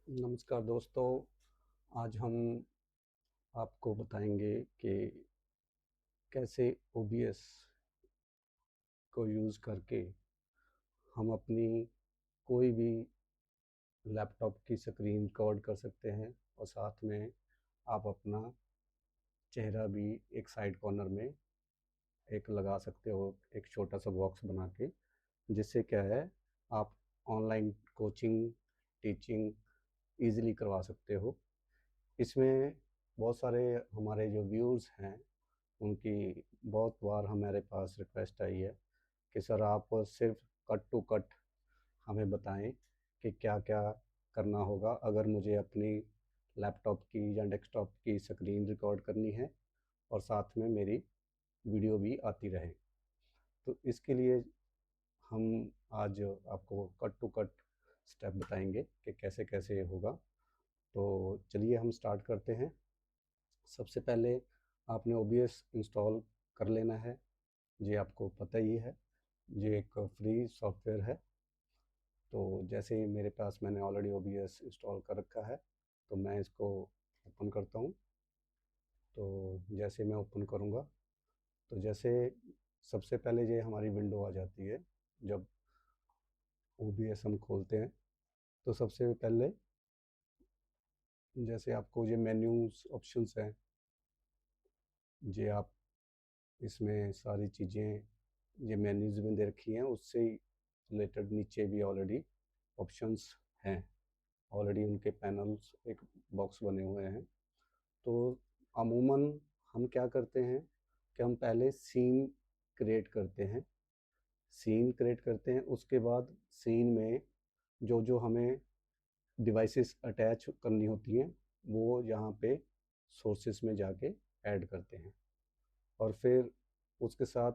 नमस्कार दोस्तों। आज हम आपको बताएंगे कि कैसे OBS को यूज़ करके हम अपनी कोई भी लैपटॉप की स्क्रीन रिकॉर्ड कर सकते हैं और साथ में आप अपना चेहरा भी एक साइड कॉर्नर में एक लगा सकते हो, एक छोटा सा बॉक्स बना के, जिससे क्या है, आप ऑनलाइन कोचिंग टीचिंग ईज़िली करवा सकते हो। इसमें बहुत सारे हमारे जो व्यूअर्स हैं, उनकी बहुत बार हमारे पास रिक्वेस्ट आई है कि सर आप सिर्फ कट टू कट हमें बताएं कि क्या क्या करना होगा अगर मुझे अपनी लैपटॉप की या डेस्कटॉप की स्क्रीन रिकॉर्ड करनी है और साथ में मेरी वीडियो भी आती रहे। तो इसके लिए हम आज आपको कट टू कट स्टेप बताएंगे कि कैसे कैसे होगा। तो चलिए हम स्टार्ट करते हैं। सबसे पहले आपने OBS इंस्टॉल कर लेना है। ये आपको पता ही है, ये एक फ्री सॉफ्टवेयर है। तो जैसे ही मेरे पास मैंने ऑलरेडी OBS इंस्टॉल कर रखा है, तो मैं इसको ओपन करता हूँ। तो जैसे मैं ओपन करूँगा, तो जैसे सबसे पहले ये हमारी विंडो आ जाती है। जब OBS हम खोलते हैं तो सबसे पहले जैसे आपको ये मेन्यूज ऑप्शंस हैं, ये आप इसमें सारी चीज़ें ये मेन्यूज में दे रखी हैं, उससे रिलेटेड नीचे भी ऑलरेडी ऑप्शंस हैं। ऑलरेडी उनके पैनल्स एक बॉक्स बने हुए हैं। तो अमूमन हम क्या करते हैं कि हम पहले सीन क्रिएट करते हैं। उसके बाद सीन में जो जो हमें डिवाइसेस अटैच करनी होती हैं, वो यहाँ पे सोर्सेस में जाके ऐड करते हैं। और फिर उसके साथ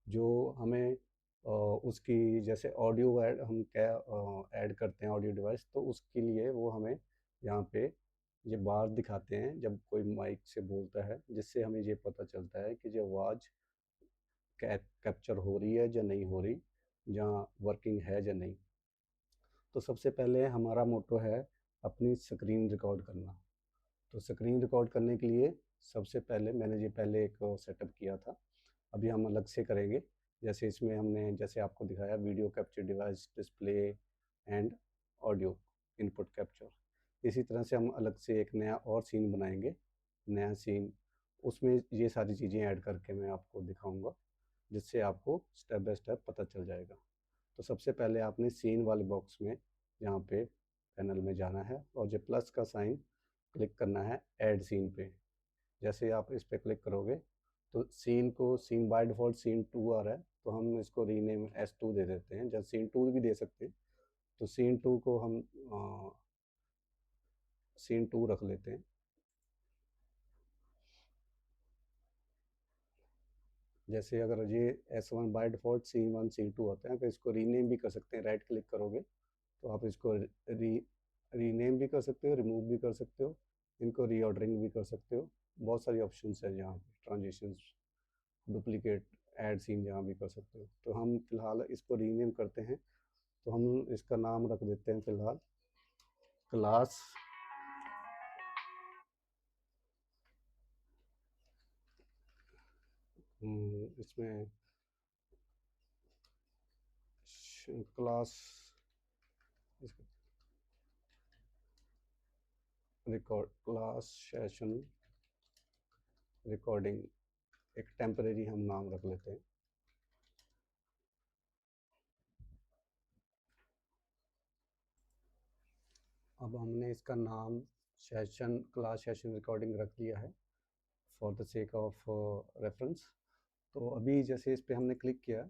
जो हमें उसकी जैसे ऑडियो ऐड हम क्या ऐड करते हैं ऑडियो डिवाइस, तो उसके लिए वो हमें यहाँ पे ये बार दिखाते हैं जब कोई माइक से बोलता है, जिससे हमें ये पता चलता है कि जो आवाज़ कैप्चर हो रही है या नहीं हो रही, जहाँ वर्किंग है या नहीं। तो सबसे पहले हमारा मोटो है अपनी स्क्रीन रिकॉर्ड करना। तो स्क्रीन रिकॉर्ड करने के लिए सबसे पहले मैंने ये पहले एक सेटअप किया था, अभी हम अलग से करेंगे। जैसे इसमें हमने जैसे आपको दिखाया video capture device display and audio input capture, इसी तरह से हम अलग से एक नया और सीन बनाएंगे। नया सीन, उसमें ये सारी चीज़ें ऐड करके मैं आपको दिखाऊंगा, जिससे आपको स्टेप बाय स्टेप पता चल जाएगा। तो सबसे पहले आपने सीन वाले बॉक्स में यहाँ पे पैनल में जाना है और जो प्लस का साइन क्लिक करना है ऐड सीन पे। जैसे आप इस पे क्लिक करोगे तो सीन बाय डिफ़ॉल्ट सीन 2 आ रहा है, तो हम इसको रीनेम S2 दे देते हैं। जब सीन 2 भी दे सकते हैं, तो सीन 2 को हम सीन 2 रख लेते हैं। जैसे अगर ये S1 by default C1 C2 होता है, तो इसको रीनेम भी कर सकते हैं। राइट क्लिक करोगे तो आप इसको रीनेम भी कर सकते हो, रिमूव भी कर सकते हो, इनको रीऑर्डरिंग भी कर सकते हो। बहुत सारी ऑप्शंस है यहाँ पे, ट्रांजिशंस, डुप्लीकेट, ऐड सीन जहाँ भी कर सकते हो। तो हम फिलहाल इसको रीनेम करते हैं। तो हम इसका नाम रख देते हैं फिलहाल क्लास इसमें class record class session recording, एक टेम्परेरी हम नाम रख लेते हैं। अब हमने इसका नाम क्लास सेशन रिकॉर्डिंग रख दिया है for the sake of reference. तो अभी जैसे इस पे हमने क्लिक किया,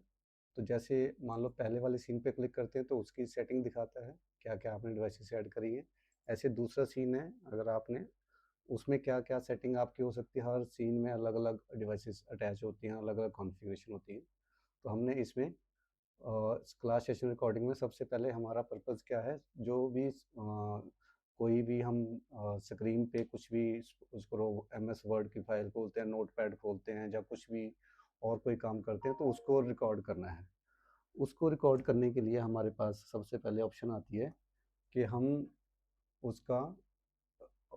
तो जैसे मान लो पहले वाले सीन पे क्लिक करते हैं तो उसकी सेटिंग दिखाता है क्या क्या आपने डिवाइसेस ऐड करी है। ऐसे दूसरा सीन है, अगर आपने उसमें क्या क्या सेटिंग आपकी हो सकती है, हर सीन में अलग अलग डिवाइसेस अटैच होती हैं, अलग अलग कॉन्फ़िगरेशन होती है। तो हमने इसमें क्लास सेशन रिकॉर्डिंग में सबसे पहले हमारा पर्पज़ क्या है, जो भी कोई भी हम स्क्रीन पे कुछ भी उसको MS वर्ड की फाइल खोलते हैं, नोटपैड खोलते हैं, या कुछ भी और कोई काम करते हैं, तो उसको रिकॉर्ड करना है। उसको रिकॉर्ड करने के लिए हमारे पास सबसे पहले ऑप्शन आती है कि हम उसका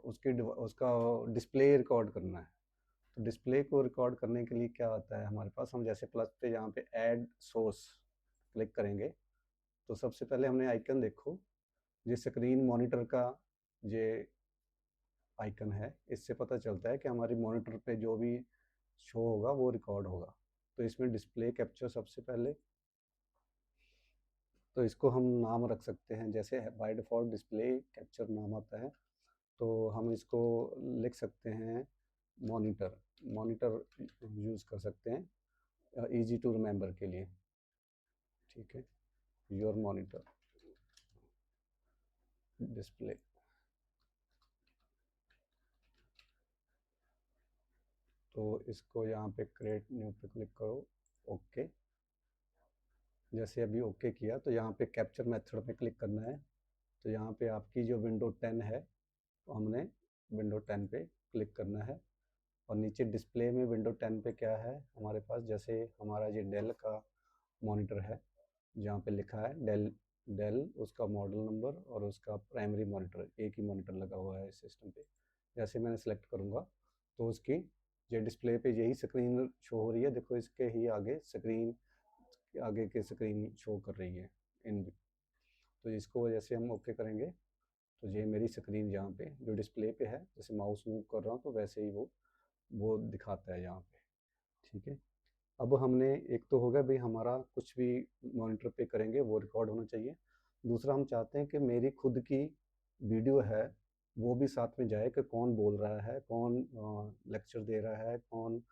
उसका डिस्प्ले रिकॉर्ड करना है। तो डिस्प्ले को रिकॉर्ड करने के लिए क्या आता है हमारे पास, हम जैसे प्लस पे यहाँ पे ऐड सोर्स क्लिक करेंगे तो सबसे पहले हमने आइकन देखो, ये स्क्रीन मॉनिटर का ये आइकन है, इससे पता चलता है कि हमारी मॉनिटर पे जो भी शो होगा वो रिकॉर्ड होगा। तो इसमें डिस्प्ले कैप्चर सबसे पहले, तो इसको हम नाम रख सकते हैं, जैसे बाय डिफ़ॉल्ट डिस्प्ले कैप्चर नाम आता है, तो हम इसको लिख सकते हैं मॉनिटर। मॉनिटर यूज़ कर सकते हैं इजी टू रिमेंबर के लिए, ठीक है। योर मॉनिटर डिस्प्ले, तो इसको यहाँ पे क्रिएट न्यू पे क्लिक करो, ओके। जैसे अभी ओके किया तो यहाँ पे कैप्चर मेथड पे क्लिक करना है। तो यहाँ पे आपकी जो विंडो 10 है तो हमने विंडो 10 पे क्लिक करना है, और नीचे डिस्प्ले में विंडो 10 पे क्या है हमारे पास, जैसे हमारा ये डेल का मॉनिटर है, जहाँ पे लिखा है डेल, डेल उसका मॉडल नंबर और उसका प्राइमरी मॉनिटर, एक ही मॉनिटर लगा हुआ है इस सिस्टम पे। जैसे मैंने सेलेक्ट करूँगा तो उसकी ये डिस्प्ले पे यही स्क्रीन शो हो रही है, देखो इसके ही आगे स्क्रीन, आगे की स्क्रीन शो कर रही है इन। तो इसको जैसे हम ओके करेंगे तो ये मेरी स्क्रीन यहाँ पे जो डिस्प्ले पे है, जैसे माउस मूव कर रहा हूँ तो वैसे ही वो दिखाता है यहाँ पे, ठीक है। अब हमने एक तो हो गया भाई हमारा कुछ भी मॉनिटर पे करेंगे वो रिकॉर्ड होना चाहिए। दूसरा हम चाहते हैं कि मेरी खुद की वीडियो है वो भी साथ में जाए, कि कौन बोल रहा है, कौन लेक्चर दे रहा है, कौन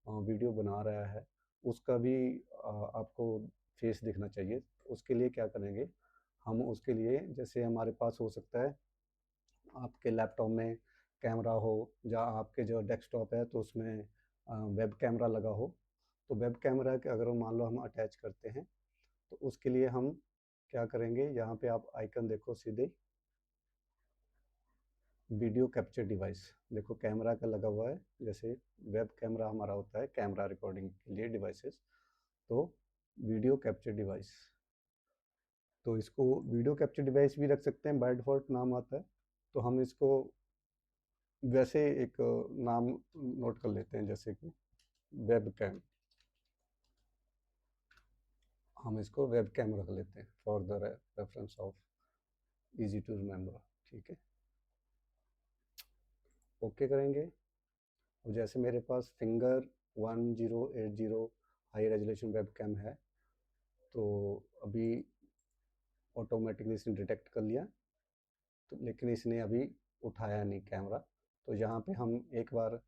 वीडियो बना रहा है, उसका भी आपको फेस दिखना चाहिए। उसके लिए क्या करेंगे हम, उसके लिए जैसे हमारे पास हो सकता है आपके लैपटॉप में कैमरा हो, या आपके जो डेस्कटॉप है तो उसमें वेब कैमरा लगा हो। तो वेब कैमरा के अगर मान लो हम अटैच करते हैं तो उसके लिए हम क्या करेंगे, यहाँ पे आप आइकन देखो सीधे, वीडियो कैप्चर डिवाइस, देखो कैमरा का लगा हुआ है, जैसे वेब कैमरा हमारा होता है कैमरा रिकॉर्डिंग के लिए डिवाइसेस, तो वीडियो कैप्चर डिवाइस, तो इसको वीडियो कैप्चर डिवाइस भी रख सकते हैं, बाय डिफ़ॉल्ट नाम आता है। तो हम इसको वैसे एक नाम नोट कर लेते हैं, जैसे कि वेब कैम, हम इसको वेब कैम रख लेते हैं for the reference of easy to remember, ठीक है। ओके करेंगे, और जैसे मेरे पास finger 1080 high resolution web cam है, तो अभी ऑटोमेटिकली इसने डिटेक्ट कर लिया, तो लेकिन इसने अभी उठाया नहीं कैमरा। तो यहाँ पे हम एक बार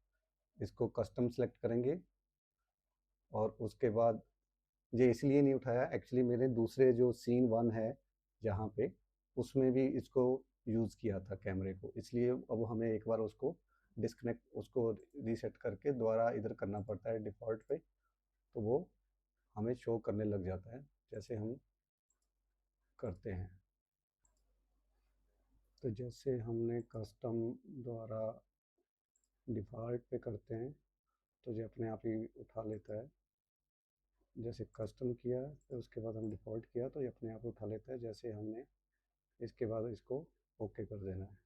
इसको कस्टम सेलेक्ट करेंगे, और उसके बाद ये इसलिए नहीं उठाया, एक्चुअली मेरे दूसरे जो सीन 1 है जहाँ पे, उसमें भी इसको यूज़ किया था कैमरे को, इसलिए अब हमें एक बार उसको डिस्कनेक्ट, उसको रीसेट करके दोबारा इधर करना पड़ता है डिफ़ॉल्ट पे, तो वो हमें शो करने लग जाता है जैसे हम करते हैं। तो जैसे हमने कस्टम द्वारा डिफ़ॉल्ट पे करते हैं तो ये अपने आप ही उठा लेता है, जैसे कस्टम किया फिर उसके बाद हम डिफ़ॉल्ट किया तो ये अपने आप उठा लेता है, जैसे हमने इसके बाद इसको ओके कर देना है।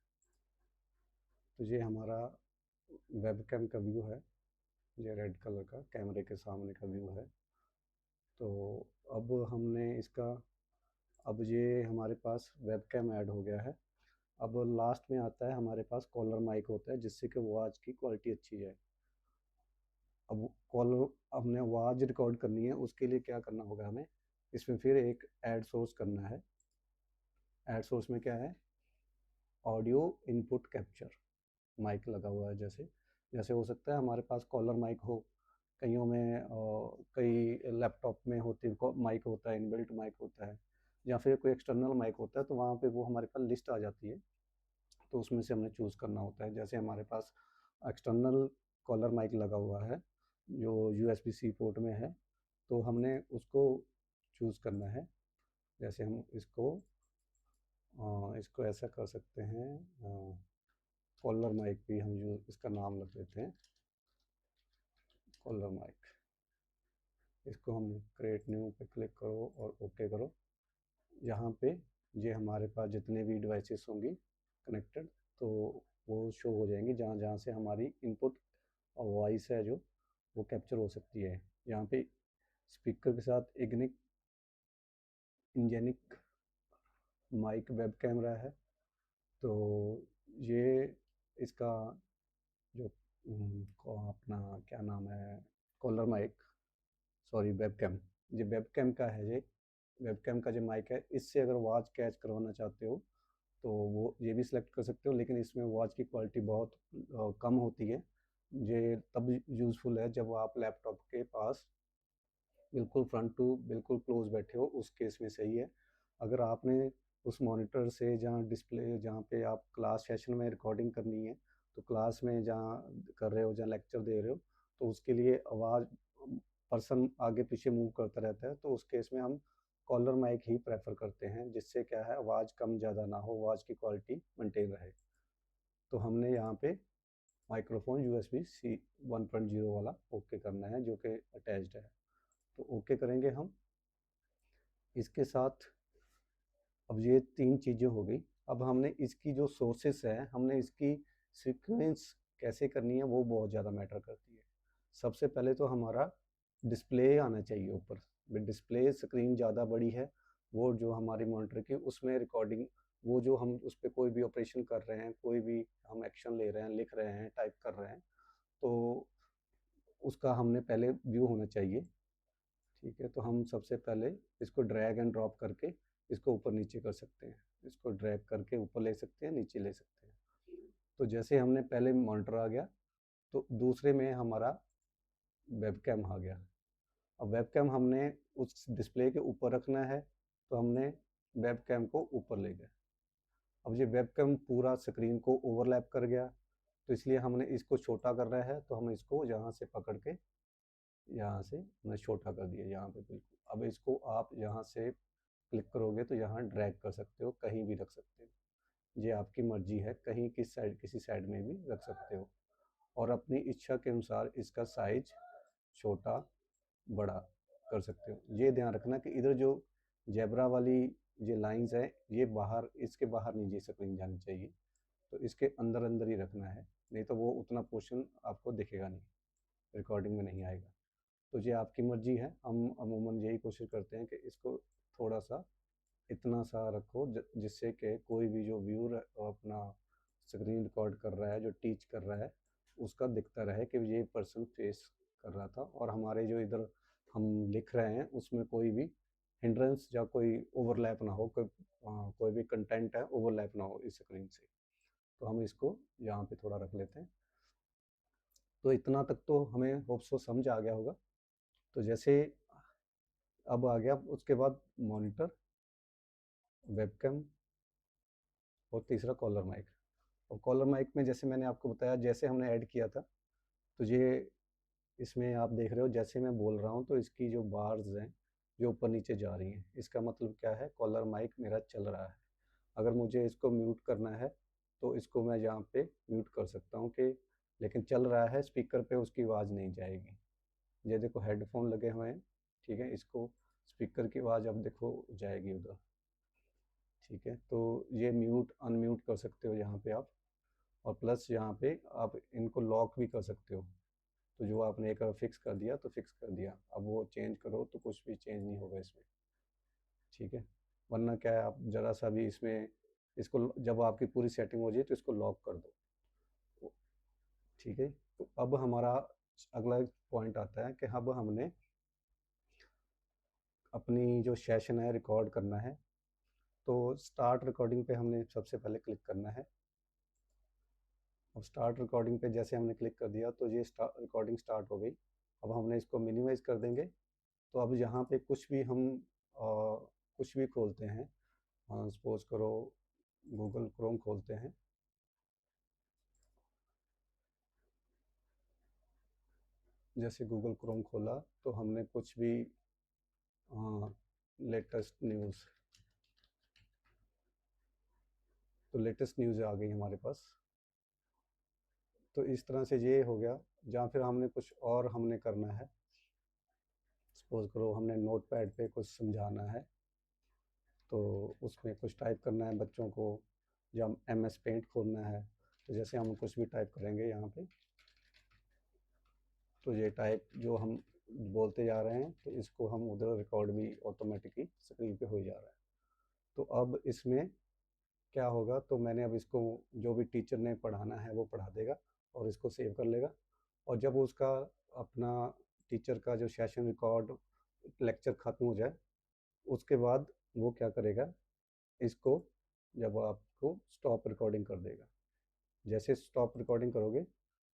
तो ये हमारा वेब कैम का व्यू है, ये रेड कलर का कैमरे के सामने का व्यू है। तो अब हमने इसका, अब ये हमारे पास वेब कैम ऐड हो गया है। अब लास्ट में आता है हमारे पास कॉलर माइक होता है, जिससे कि आवाज़ की क्वालिटी अच्छी है। अब कॉलर, हमने आवाज़ रिकॉर्ड करनी है, उसके लिए क्या करना होगा हमें, इसमें फिर एक ऐड सोर्स करना है। ऐड सोर्स में क्या है, ऑडियो इनपुट कैप्चर माइक लगा हुआ है, जैसे जैसे हो सकता है हमारे पास कॉलर माइक हो, कईयों में कई लैपटॉप में होती माइक होता है, इनबिल्ट माइक होता है, या फिर कोई एक्सटर्नल माइक होता है, तो वहाँ पे वो हमारे पास लिस्ट आ जाती है, तो उसमें से हमने चूज़ करना होता है। जैसे हमारे पास एक्सटर्नल कॉलर माइक लगा हुआ है जो USB-C पोर्ट में है, तो हमने उसको चूज़ करना है। जैसे हम इसको ऐसा कर सकते हैं, कॉलर माइक भी हम इसका नाम रख देते हैं कॉलर माइक। इसको हम क्रिएट न्यू पे क्लिक करो और ओके करो। यहाँ पे ये हमारे पास जितने भी डिवाइसेस होंगी कनेक्टेड, तो वो शो हो जाएंगी जहाँ जहाँ से हमारी इनपुट और वॉइस है जो वो कैप्चर हो सकती है। यहाँ पे स्पीकर के साथ इंजेनिक माइक वेब कैमरा है। तो ये इसका जो अपना क्या नाम है, कॉलर माइक, सॉरी वेबकैम, ये वेबकैम का है। ये वेबकैम का जो माइक है, इससे अगर आवाज़ कैच करवाना चाहते हो तो वो ये भी सिलेक्ट कर सकते हो, लेकिन इसमें आवाज़ की क्वालिटी बहुत कम होती है। ये तब यूज़फुल है जब आप लैपटॉप के पास बिल्कुल फ्रंट टू बिल्कुल क्लोज बैठे हो, उस केस में सही है। अगर आपने उस मॉनिटर से जहाँ डिस्प्ले, जहाँ पे आप क्लास सेशन में रिकॉर्डिंग करनी है, तो क्लास में जहाँ कर रहे हो, जहाँ लेक्चर दे रहे हो, तो उसके लिए आवाज़ पर्सन आगे पीछे मूव करता रहता है, तो उस केस में हम कॉलर माइक ही प्रेफर करते हैं, जिससे क्या है आवाज़ कम ज़्यादा ना हो, आवाज़ की क्वालिटी मेंटेन रहे। तो हमने यहाँ पे माइक्रोफोन USB-C 1.0 वाला ओके करना है, जो कि अटैच्ड है। तो ओके करेंगे हम। इसके साथ अब ये 3 चीज़ें हो गई। अब हमने इसकी जो सोर्सेस है, हमने इसकी सीक्वेंस कैसे करनी है, वो बहुत ज़्यादा मैटर करती है। सबसे पहले तो हमारा डिस्प्ले आना चाहिए ऊपर। डिस्प्ले स्क्रीन ज़्यादा बड़ी है, वो जो हमारी मॉनिटर की, उसमें रिकॉर्डिंग, वो जो हम उस पर कोई भी ऑपरेशन कर रहे हैं, कोई भी हम एक्शन ले रहे हैं, लिख रहे हैं, टाइप कर रहे हैं, तो उसका हमने पहले व्यू होना चाहिए। ठीक है, तो हम सबसे पहले इसको ड्रैग एंड ड्रॉप करके इसको ऊपर नीचे कर सकते हैं। इसको ड्रैग करके ऊपर ले सकते हैं, नीचे ले सकते हैं। तो जैसे हमने पहले मॉनिटर आ गया, तो दूसरे में हमारा वेबकैम आ गया। अब वेबकैम हमने उस डिस्प्ले के ऊपर रखना है, तो हमने वेबकैम को ऊपर ले गए। अब ये वेबकैम पूरा स्क्रीन को ओवरलैप कर गया, तो इसलिए हमने इसको छोटा कर रहा है, तो हम इसको यहाँ से पकड़ के यहाँ से हमने छोटा कर दिया यहाँ पे बिल्कुल। अब इसको आप यहाँ से क्लिक करोगे तो यहाँ ड्रैग कर सकते हो, कहीं भी रख सकते हो, ये आपकी मर्जी है, कहीं किस साइड, किसी साइड में भी रख सकते हो, और अपनी इच्छा के अनुसार इसका साइज छोटा बड़ा कर सकते हो। ये ध्यान रखना कि इधर जो जेब्रा वाली ये लाइंस है, ये बाहर, इसके बाहर नहीं ये स्क्रीन जानी चाहिए, तो इसके अंदर अंदर ही रखना है, नहीं तो वो उतना पोर्शन आपको दिखेगा नहीं, रिकॉर्डिंग में नहीं आएगा। तो ये आपकी मर्जी है। हम अमूमन यही कोशिश करते हैं कि इसको थोड़ा सा इतना सा रखो जिससे कि कोई भी जो व्यूअर अपना स्क्रीन रिकॉर्ड कर रहा है, जो टीच कर रहा है, उसका दिखता रहे कि ये पर्सन फेस कर रहा था, और हमारे जो इधर हम लिख रहे हैं उसमें कोई भी हिंड्रेंस या कोई ओवरलैप ना हो, कोई भी कंटेंट है ओवरलैप ना हो इस स्क्रीन से। तो हम इसको यहाँ पे थोड़ा रख लेते हैं। तो इतना तक तो हमें होप सो समझ आ गया होगा। तो जैसे अब आ गया उसके बाद मॉनिटर, वेबकैम, और तीसरा कॉलर माइक। और कॉलर माइक में जैसे मैंने आपको बताया, जैसे हमने ऐड किया था, तो ये इसमें आप देख रहे हो जैसे मैं बोल रहा हूँ तो इसकी जो बार्स हैं जो ऊपर नीचे जा रही हैं, इसका मतलब क्या है, कॉलर माइक मेरा चल रहा है। अगर मुझे इसको म्यूट करना है तो इसको मैं यहाँ पे म्यूट कर सकता हूँ कि, लेकिन चल रहा है स्पीकर पे, उसकी आवाज़ नहीं जाएगी। ये देखो हेडफोन लगे हुए हैं, ठीक है, इसको स्पीकर की आवाज़ अब देखो जाएगी उधर। ठीक है, तो ये म्यूट अनम्यूट कर सकते हो यहाँ पे आप, और प्लस यहाँ पे आप इनको लॉक भी कर सकते हो। तो जो आपने एक फिक्स कर दिया तो फिक्स कर दिया, अब वो चेंज करो तो कुछ भी चेंज नहीं होगा इसमें। ठीक है, वरना क्या है, आप ज़रा सा भी इसमें, इसको जब आपकी पूरी सेटिंग हो जाए तो इसको लॉक कर दो। ठीक है, तो अब हमारा अगला पॉइंट आता है कि अब हमने अपनी जो सेशन है रिकॉर्ड करना है। तो स्टार्ट रिकॉर्डिंग पे हमने सबसे पहले क्लिक करना है। अब स्टार्ट रिकॉर्डिंग पे जैसे हमने क्लिक कर दिया तो ये रिकॉर्डिंग स्टार्ट हो गई। अब हमने इसको मिनिमाइज़ कर देंगे। तो अब यहाँ पे कुछ भी हम कुछ भी खोलते हैं, सपोज करो गूगल क्रोम खोलते हैं, जैसे गूगल क्रोम खोला तो हमने कुछ भी लेटेस्ट न्यूज़, तो लेटेस्ट न्यूज़ आ गई हमारे पास। तो इस तरह से ये हो गया। जहाँ फिर हमने कुछ और हमने करना है, सपोज करो हमने नोट पैड पे कुछ समझाना है, तो उसमें कुछ टाइप करना है बच्चों को, जब MS पेंट खोलना है तो जैसे हम कुछ भी टाइप करेंगे यहाँ पे, तो ये टाइप जो हम बोलते जा रहे हैं तो इसको हम उधर रिकॉर्ड भी ऑटोमेटिकली स्क्रीन पे हो जा रहा है। तो अब इसमें क्या होगा, तो मैंने अब इसको जो भी टीचर ने पढ़ाना है वो पढ़ा देगा और इसको सेव कर लेगा। और जब उसका अपना टीचर का जो सेशन रिकॉर्ड लेक्चर ख़त्म हो जाए उसके बाद वो क्या करेगा, इसको जब आपको स्टॉप रिकॉर्डिंग कर देगा। जैसे स्टॉप रिकॉर्डिंग करोगे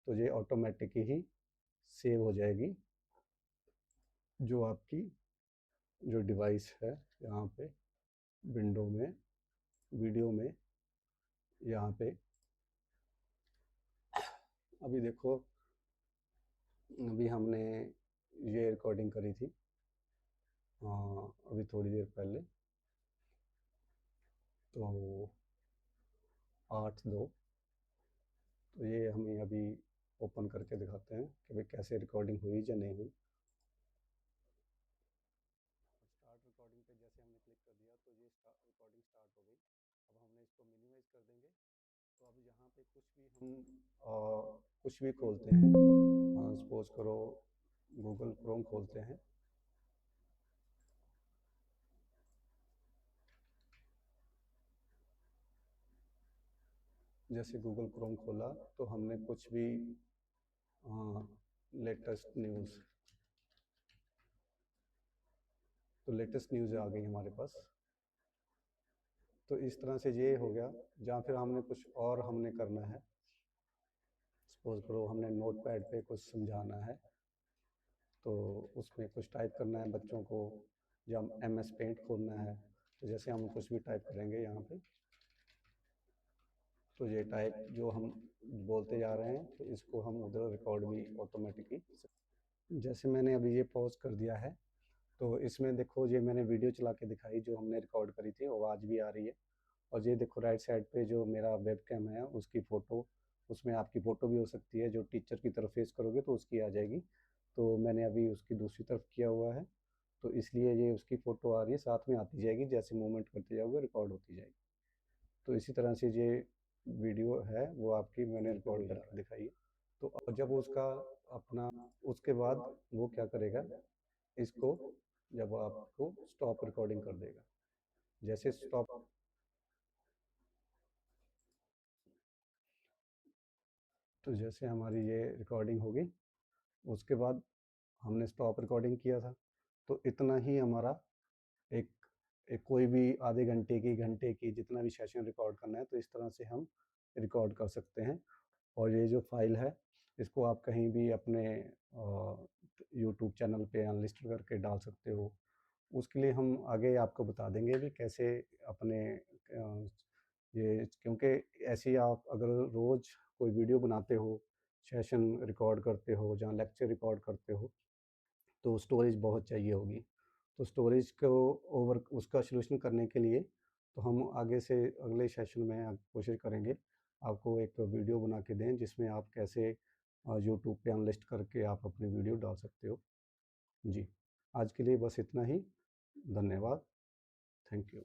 तो ये ऑटोमेटिक ही सेव हो जाएगी जो आपकी जो डिवाइस है यहाँ पे विंडो में, वीडियो में, यहाँ पे अभी देखो, अभी हमने ये रिकॉर्डिंग करी थी अभी थोड़ी देर पहले, तो 8/2। तो ये हमें अभी ओपन करके दिखाते हैं कि भाई कैसे रिकॉर्डिंग हुई या नहीं हुई। स्टार्ट रिकॉर्डिंग पे जैसे हमने क्लिक कर दिया तो ये रिकॉर्डिंग स्टार्ट हो गई। अब हमने इसको मिनिमाइज कर देंगे। तो अब यहाँ पे कुछ भी हम कुछ भी खोलते हैं, सपोज करो गूगल क्रोम खोलते हैं। जैसे गूगल क्रोम खोला तो हमने कुछ भी लेटेस्ट न्यूज़, तो लेटेस्ट न्यूज़ आ गई हमारे पास। तो इस तरह से ये हो गया। जहाँ फिर हमने कुछ और हमने करना है, सपोज करो हमने नोटपैड पे कुछ समझाना है तो उसमें कुछ टाइप करना है बच्चों को, जब MS पेंट खोलना है तो जैसे हम कुछ भी टाइप करेंगे यहाँ पे, तो ये टाइप जो हम बोलते जा रहे हैं तो इसको हम उधर रिकॉर्ड भी ऑटोमेटिकली, जैसे मैंने अभी ये पॉज कर दिया है तो इसमें देखो ये मैंने वीडियो चला के दिखाई जो हमने रिकॉर्ड करी थी, आवाज़ भी आ रही है। और ये देखो राइट साइड पे जो मेरा वेब कैम है उसकी फ़ोटो, उसमें आपकी फ़ोटो भी हो सकती है, जो टीचर की तरफ फेस करोगे तो उसकी आ जाएगी। तो मैंने अभी उसकी दूसरी तरफ किया हुआ है तो इसलिए ये उसकी फ़ोटो आ रही है, साथ में आती जाएगी, जैसे मूवमेंट करते जाओगे रिकॉर्ड होती जाएगी। तो इसी तरह से ये वीडियो है वो आपकी मैंने रिकॉर्ड करके दिखाई है। तो जब उसका अपना उसके बाद वो क्या करेगा, इसको जब आपको स्टॉप रिकॉर्डिंग कर देगा। जैसे स्टॉप, तो जैसे हमारी ये रिकॉर्डिंग होगी उसके बाद हमने स्टॉप रिकॉर्डिंग किया था तो इतना ही हमारा एक एक कोई भी आधे घंटे की, घंटे की, जितना भी सेशन रिकॉर्ड करना है तो इस तरह से हम रिकॉर्ड कर सकते हैं। और ये जो फाइल है इसको आप कहीं भी अपने यूट्यूब चैनल पे अनलिस्ट करके डाल सकते हो। उसके लिए हम आगे आपको बता देंगे भी कैसे अपने ये, क्योंकि ऐसी आप अगर रोज़ कोई वीडियो बनाते हो, सेशन रिकॉर्ड करते हो, जहाँ लेक्चर रिकॉर्ड करते हो तो स्टोरेज बहुत चाहिए होगी। तो स्टोरेज को ओवर उसका सॉल्यूशन करने के लिए तो हम आगे से अगले सेशन में कोशिश करेंगे आपको एक वीडियो बना के दें जिसमें आप कैसे यूट्यूब पे अनलिस्ट करके आप अपनी वीडियो डाल सकते हो। जी, आज के लिए बस इतना ही। धन्यवाद। Thank you.